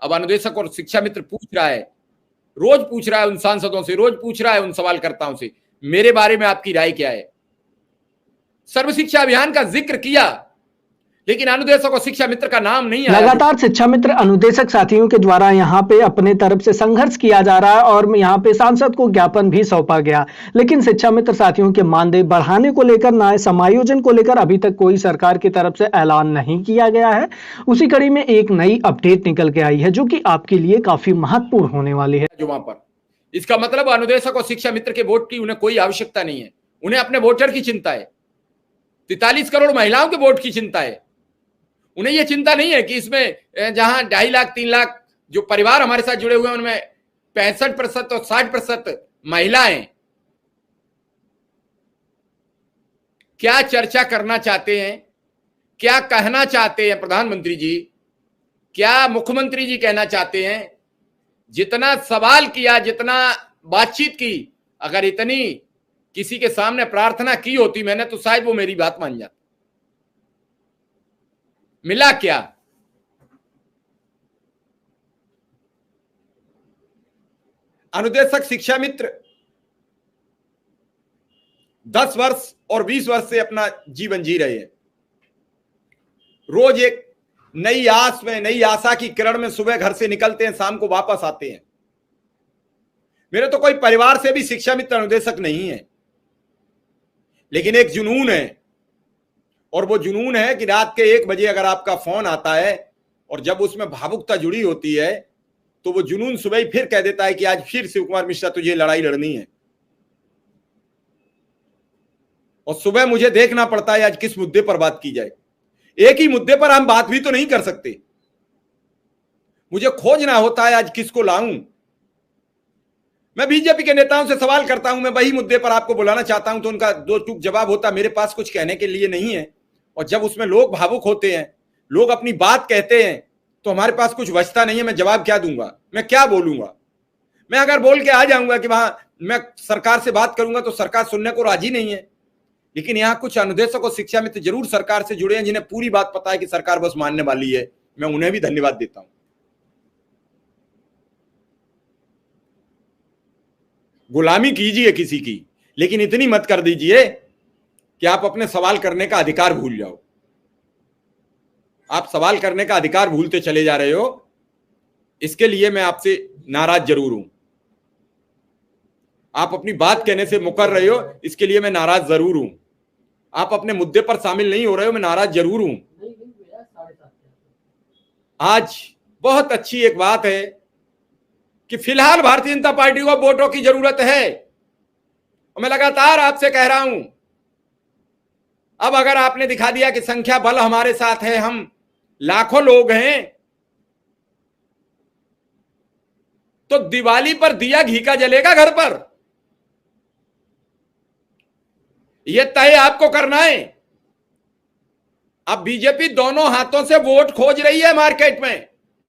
अब अनुदेशक और शिक्षा मित्र पूछ रहा है, रोज पूछ रहा है उन सांसदों से, रोज पूछ रहा है उन सवालकर्ताओं से, मेरे बारे में आपकी राय क्या है। सर्व शिक्षा अभियान का जिक्र किया, लेकिन अनुदेशक और शिक्षा मित्र का नाम नहीं आया। लगातार शिक्षा मित्र अनुदेशक साथियों के द्वारा यहाँ पे अपने तरफ से संघर्ष किया जा रहा है और यहाँ पे सांसद को ज्ञापन भी सौंपा गया, लेकिन शिक्षा मित्र साथियों के मानदेय बढ़ाने को लेकर, न्याय समायोजन को लेकर अभी तक कोई सरकार की तरफ से ऐलान नहीं किया गया है। उसी कड़ी में एक नई अपडेट निकल के आई है जो कि आपके लिए काफी महत्वपूर्ण होने वाली है। जो वहां पर, इसका मतलब अनुदेशक और शिक्षा मित्र के वोट की उन्हें कोई आवश्यकता नहीं है, उन्हें अपने वोटर की चिंता है। 43 करोड़ महिलाओं के वोट की चिंता है। उन्हें यह चिंता नहीं है कि इसमें जहां 2.5 लाख 3 लाख जो परिवार हमारे साथ जुड़े हुए हैं उनमें 65% और 60% महिलाएं। क्या चर्चा करना चाहते हैं, क्या कहना चाहते हैं प्रधानमंत्री जी, क्या मुख्यमंत्री जी कहना चाहते हैं? जितना सवाल किया, जितना बातचीत की, अगर इतनी किसी के सामने प्रार्थना की होती मैंने, तो शायद वो मेरी बात मान जाता। मिला क्या? अनुदेशक शिक्षा मित्र 10 वर्ष और 20 वर्ष से अपना जीवन जी रहे हैं। रोज एक नई आस में, नई आशा की किरण में सुबह घर से निकलते हैं, शाम को वापस आते हैं। मेरे तो कोई परिवार से भी शिक्षा मित्र अनुदेशक नहीं है, लेकिन एक जुनून है, और वो जुनून है कि रात के 1 बजे अगर आपका फोन आता है और जब उसमें भावुकता जुड़ी होती है, तो वो जुनून सुबह ही फिर कह देता है कि आज फिर शिव कुमार मिश्रा तुझे लड़ाई लड़नी है। और सुबह मुझे देखना पड़ता है आज किस मुद्दे पर बात की जाए। एक ही मुद्दे पर हम बात भी तो नहीं कर सकते, मुझे खोजना होता है आज किसको लाऊं। मैं बीजेपी के नेताओं से सवाल करता हूं, मैं वही मुद्दे पर आपको बुलाना चाहता हूं, तो उनका दो टूक जवाब होता मेरे पास कुछ कहने के लिए नहीं है। और जब उसमें लोग भावुक होते हैं, लोग अपनी बात कहते हैं, तो हमारे पास कुछ बचता नहीं है। मैं जवाब क्या दूंगा, मैं क्या बोलूंगा? मैं अगर बोल के आ जाऊंगा कि वहां मैं सरकार से बात करूंगा तो सरकार सुनने को राजी नहीं है। लेकिन यहां कुछ अनुदेशक और शिक्षा मित्र जरूर सरकार से जुड़े हैं, जिन्हें पूरी बात पता है कि सरकार बस मानने वाली है। मैं उन्हें भी धन्यवाद देता हूं। गुलामी कीजिए किसी की, लेकिन इतनी मत कर दीजिए कि आप अपने सवाल करने का अधिकार भूल जाओ। आप सवाल करने का अधिकार भूलते चले जा रहे हो, इसके लिए मैं आपसे नाराज जरूर हूं। आप अपनी बात कहने से मुकर रहे हो, इसके लिए मैं नाराज जरूर हूं। आप अपने मुद्दे पर शामिल नहीं हो रहे हो, मैं नाराज जरूर हूं। आज बहुत अच्छी एक बात है कि फिलहाल भारतीय जनता पार्टी को वोटों की जरूरत है, और मैं लगातार आपसे कह रहा हूं, अब अगर आपने दिखा दिया कि संख्या बल हमारे साथ है, हम लाखों लोग हैं, तो दिवाली पर दिया घी का जलेगा घर पर। यह तय आपको करना है। अब बीजेपी दोनों हाथों से वोट खोज रही है मार्केट में।